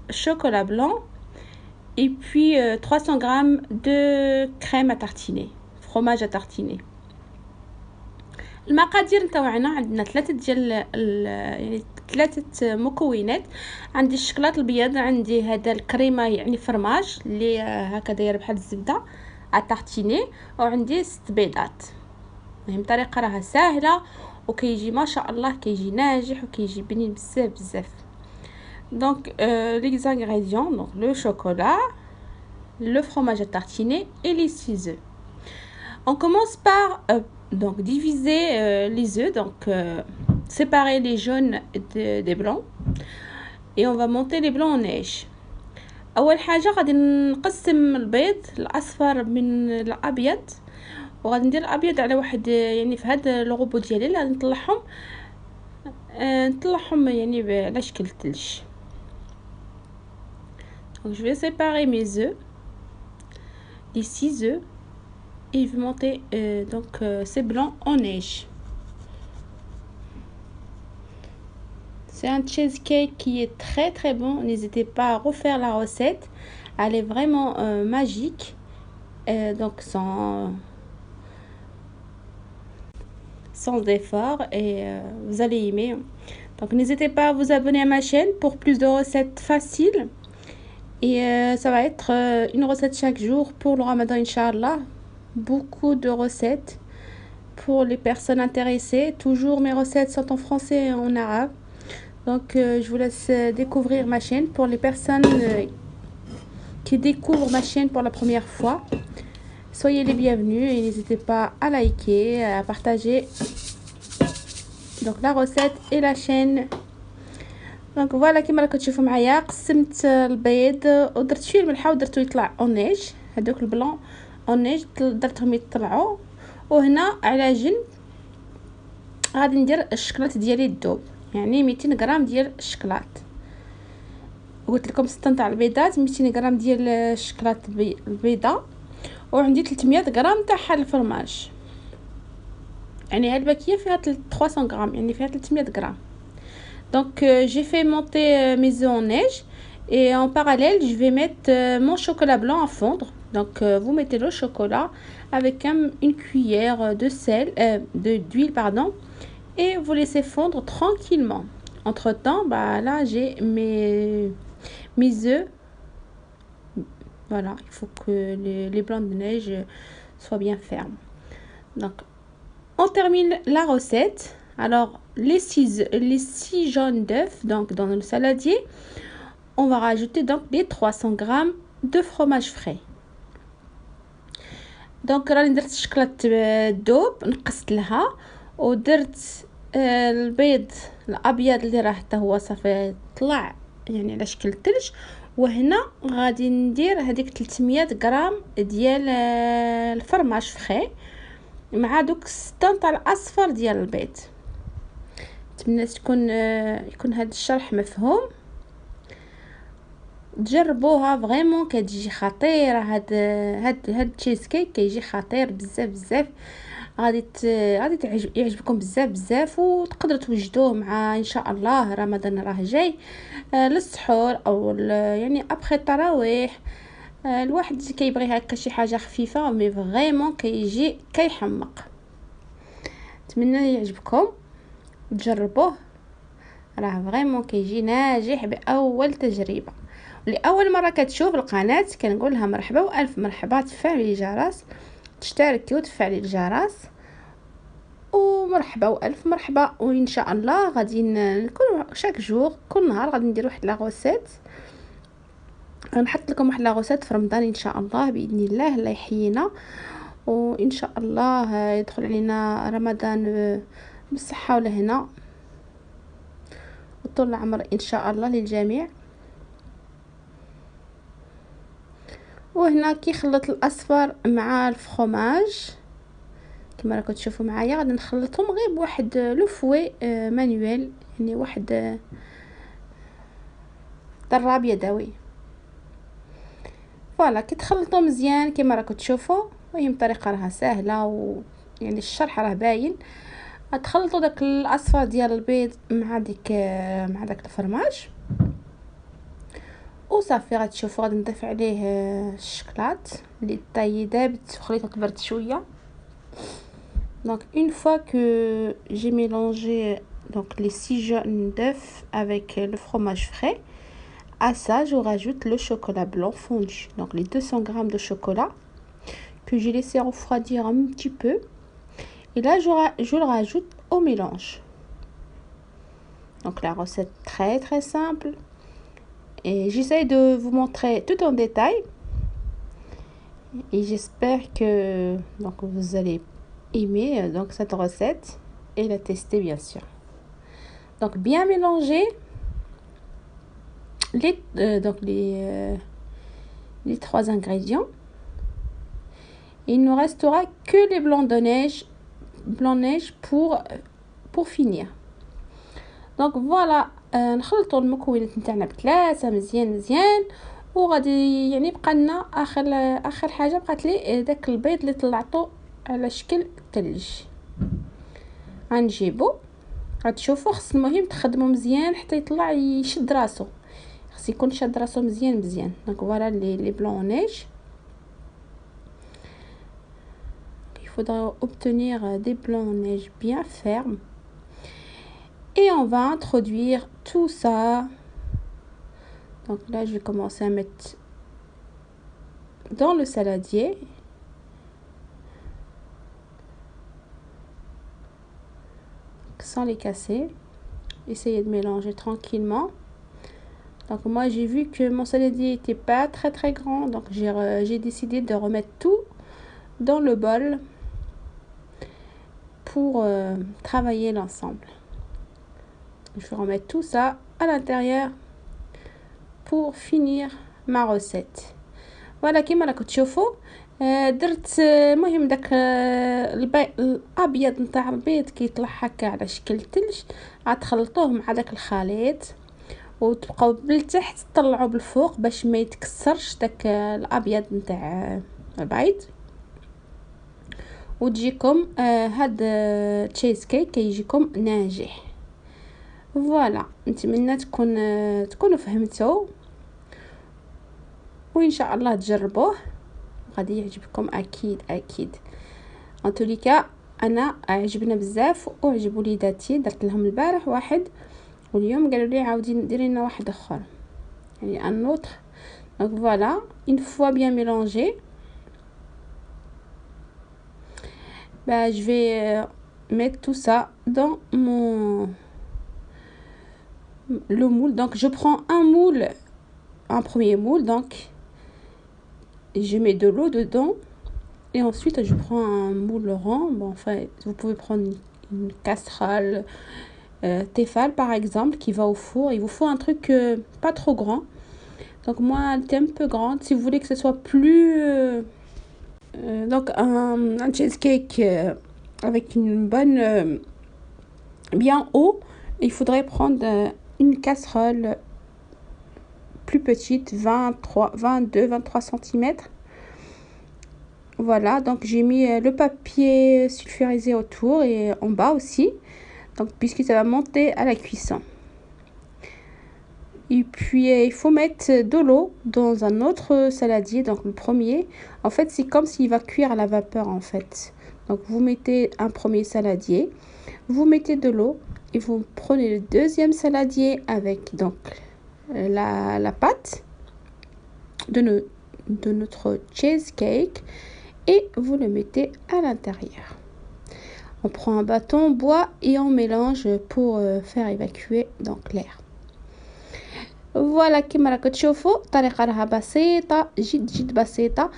chocolat blanc et puis 300 grammes de crème à tartiner, fromage à tartiner. المقادير نتاعنا عندنا يعني 3 مكونات. عندي الشكلاط الابيض، عندي هذا الكريمه يعني فرماج اللي هكا داير بحال الزبده على تارتيني، وعندي 6 بيضات. المهم طريقه راها سهله وكيجي ما شاء الله كيجي ناجح وكيجي بنين بزاف بزاف. دونك les ingrédients donc le chocolat, le fromage à tartiner et les 6 œufs. On commence par donc diviser les œufs, donc séparer les jaunes des blancs et on va monter les blancs en neige. اول حاجه غادي نقسم البيض الاصفر من الابيض، وغادي ندير الابيض على واحد يعني في هذا الغوبو ديالي اللي غادي نطلعهم يعني على شكل ثلج. Donc je vais séparer mes œufs, les 6 œufs, et je vais monter ces blancs en neige. C'est un cheesecake qui est très très bon. N'hésitez pas à refaire la recette, elle est vraiment magique, donc sans effort, et vous allez aimer. Donc n'hésitez pas à vous abonner à ma chaîne pour plus de recettes faciles, et ça va être une recette chaque jour pour le Ramadan, Inch'Allah. Beaucoup de recettes pour les personnes intéressées. Toujours mes recettes sont en français et en arabe. Donc je vous laisse découvrir ma chaîne pour les personnes qui découvrent ma chaîne pour la première fois. Soyez les bienvenus et n'hésitez pas à liker, à partager donc la recette et la chaîne. Donc voilà كما راكم تشوفوا معايا قسمت البيض ودرت شويه الملحه ودرتو يطلع اونيج، هذوك البلون اونيج درتهم يطلعوا. وهنا على جنب غادي ندير الشكلاط ديالي الذوب، يعني 200 غرام ديال الشكلاط. قلت لكم 6 تاع البيضات، 200 غرام ديال الشكلاط البيضه، وعندي 300 غرام تاع الفرماج. يعني هاد الباكيه فيها 300 غرام، يعني فيها 300 غرام. Donc j'ai fait monter mes œufs en neige et en parallèle je vais mettre mon chocolat blanc à fondre. Donc vous mettez le chocolat avec une cuillère de sel, d'huile pardon, et vous laissez fondre tranquillement. Entre temps là j'ai mes œufs. Voilà, il faut que les blancs de neige soient bien fermes. Donc on termine la recette. Alors les 6 jaunes d'œufs, donc dans le saladier, on va rajouter donc les 300 grammes de fromage frais. Donc راني درت الشكلاط الذوب نقصت لها، ودرت البيض الابيض اللي راه حتى هو صافي طلع يعني على شكل ثلج. وهنا غادي ندير هذيك 300 غرام ديال الفرماج فخي مع دوك 6 تاع الاصفر ديال البيض. نتمنى يكون هذا الشرح مفهوم. تجربوها فريمون كتجي خطيره. هاد تشيز كيك كيجي خطير بزاف بزاف. غادي يعجبكم بزاف بزاف، وتقدروا توجدوه مع ان شاء الله رمضان راه جاي للسحور او يعني ابخي التراويح. الواحد كيبغي هكا شي حاجه خفيفه مي فريمون كيجي كيحمق. نتمنى يعجبكم تجربوه، راه فريمون كيجي ناجح باول تجربه. لاول مره كتشوف القناه كنقول لها مرحبا والف مرحبا، تفعلي الجرس، تشتركي وتفعلي الجرس، ومرحبا والف مرحبا. وان شاء الله غادي نكون شاك جور كل نهار غادي ندير واحد لا غوسيت، غنحط لكم واحد لا غوسيت في رمضان ان شاء الله باذن الله يحيينا، وان شاء الله يدخل علينا رمضان بالصحه والهنا وطول العمر ان شاء الله للجميع. وهنا كيخلط الاصفر مع الفرماج كما راكم تشوفوا معايا. غادي نخلطهم غير بواحد لو فوي مانويل، يعني واحد ضراب يدوي. فوالا كتخلطوا مزيان كما راكم تشوفوا، وهي بطريقه راها سهله ويعني الشرح راه باين. غتخلطوا داك الاصفر ديال البيض مع داك الفرماج، وصافي غتشوفوا غادي نضيف عليه الشكلاط اللي طاي دابت وخليتها تبرد شويه. Donc une fois que j'ai mélangé donc les 6 jaunes d'œufs avec le fromage frais, à ça je rajoute le chocolat blanc fondu, donc les 200 g de chocolat que j'ai laissé refroidir un petit peu, et là je le rajoute au mélange. Donc la recette très très simple, et j'essaie de vous montrer tout en détail, et j'espère que donc vous allez aimer donc cette recette et la tester bien sûr. Donc bien mélanger les 3 ingrédients. Il ne restera que les blancs de neige pour finir. Donc voilà, نخلطوا المكونات نتاعنا بثلاثه مزيان وغادي يعني بقى لنا اخر حاجه بقات لي داك البيض اللي طلعته على شكل ثلج. غنجيبو غتشوفوا خص المهم تخدموا مزيان حتى يطلع يشد راسو، خص يكون شاد راسو مزيان. دونك فوالا لي بلون نيج. Il faudra obtenir des blancs en neige bien fermes. Et on va introduire tout ça. Donc là, je vais commencer à mettre dans le saladier. Sans les casser. Essayez de mélanger tranquillement. Donc moi, j'ai vu que mon saladier était pas très grand. Donc j'ai décidé de remettre tout dans le bol pour travailler l'ensemble. Je vais remettre tout ça à l'intérieur pour finir ma recette. Voilà كما راكم تشوفوا درت المهم داك الابيض نتاع البيض كيطلع هكا على شكل ثلج، غتخلطوه مع داك الخليط وتبقاو بالتحت تطلعوا بالفوق باش ما يتكسرش داك الابيض نتاع البيض، وتجيكم هاد تشيز كيك كيجيكم ناجح. فوالا نتمنى تكونوا فهمتوا، وان شاء الله تجربوه غادي يعجبكم اكيد. ان توليكا انا عجبنا بزاف وعجبوا وليداتي، درت لهم البارح واحد واليوم قالوا لي عاودي ديري لنا واحد اخر يعني ان اوتر. دونك فوالا une fois bien mélangé, je vais mettre tout ça dans le moule. Donc je prends un premier moule, donc je mets de l'eau dedans, et ensuite je prends un moule rond. Bon, enfin vous pouvez prendre une casserole Tefal par exemple qui va au four. Il vous faut un truc pas trop grand, donc moi elle est un peu grande. Si vous voulez que ce soit plus donc un cheesecake avec une bonne bien haut, il faudrait prendre une casserole plus petite, 22-23 cm. Voilà, donc j'ai mis le papier sulfurisé autour et en bas aussi, donc puisque ça va monter à la cuisson. Et puis il faut mettre de l'eau dans un autre saladier. Donc le premier, en fait c'est comme s'il va cuire à la vapeur en fait. Donc vous mettez un premier saladier, vous mettez de l'eau et vous prenez le deuxième saladier avec donc la pâte de notre cheesecake, et vous le mettez à l'intérieur. On prend un bâton bois et on mélange pour faire évacuer donc l'air. فوالا كما راكم تشوفوا الطريقه راها بسيطه جد بسيطه،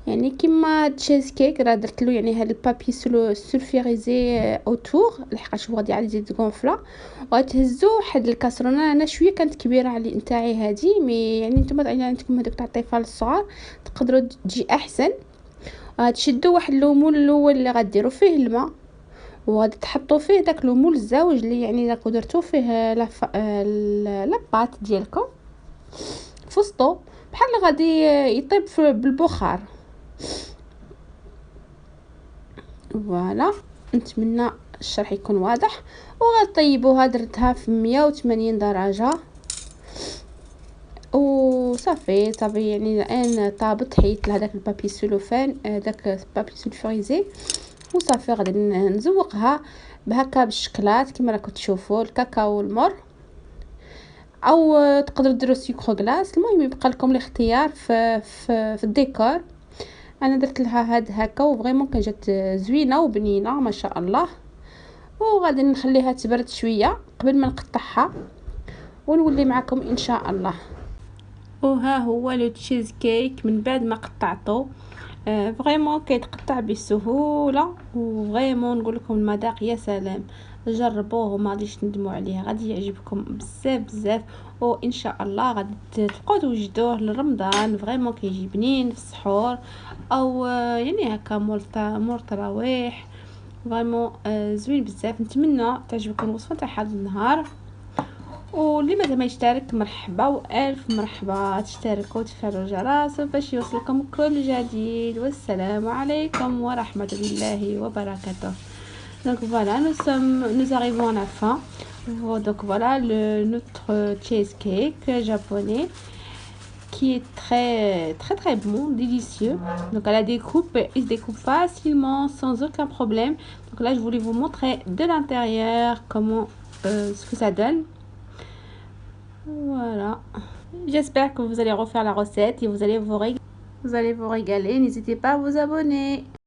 يعني كما تشيز كيك راه درت له يعني هذا البابي سولفيريزي اوتور لحقاش هو غادي عاد يزيد كونفلا، وغتهزوا واحد الكاسرونه. انا شويه كانت كبيره على نتاعي هذه، مي يعني نتوما الا عندكم هذوك تاع الطفال الصغار تقدروا تجي احسن. غتشدوا واحد اللومول الاول اللي غديروا فيه الماء، وغادي تحطوا فيه داك لومول الزوج اللي يعني راكو درتو فيه لاباط ديالكم في وسطو بحال غادي يطيب بالبخار. فوالا نتمنى الشرح يكون واضح. وغطيبوها، درتها في 180 درجه، و صافي يعني الان طابت، حيدت لها داك البابي سولوفان، داك البابي سولفوريزي، وصافي غادي نزوقها بهكا بالشكلاط كما راكم تشوفوا الكاكاو والمر، او تقدروا ديروا سكر غلاس. المهم يبقى لكم الاختيار في الديكور. انا درت لها هاد هكا وفريمون كان جات زوينه وبنينه ما شاء الله. وغادي نخليها تبرد شويه قبل ما نقطعها ونولي معكم ان شاء الله. وها هو لو تشيز كيك من بعد ما قطعته، فريمون كيتقطع بسهوله، وفريمون نقول لكم المذاق يا سلام. جربوه وما غاديش تندموا عليه، غادي يعجبكم بزاف بزاف. وان شاء الله غادي تبقاو توجدوه لرمضان، فريمون كيجي بنين في السحور او يعني هكا مور التراويح. فريمون زوين بزاف. نتمنى تعجبكم الوصفه تاع هذا النهار. واللي مازال ما يشترك مرحبا والف مرحبا، تشتركوا وتفعلوا الجرس باش يوصلكم كل جديد. والسلام عليكم ورحمه الله وبركاته. Donc voilà, nous arrivons à la fin. Donc voilà notre cheesecake japonais qui est très bon, délicieux. Donc à la découpe, il se découpe facilement sans aucun problème. Donc là je voulais vous montrer de l'intérieur comment ce que ça donne. Voilà, j'espère que vous allez refaire la recette et vous allez vous régaler. N'hésitez pas à vous abonner.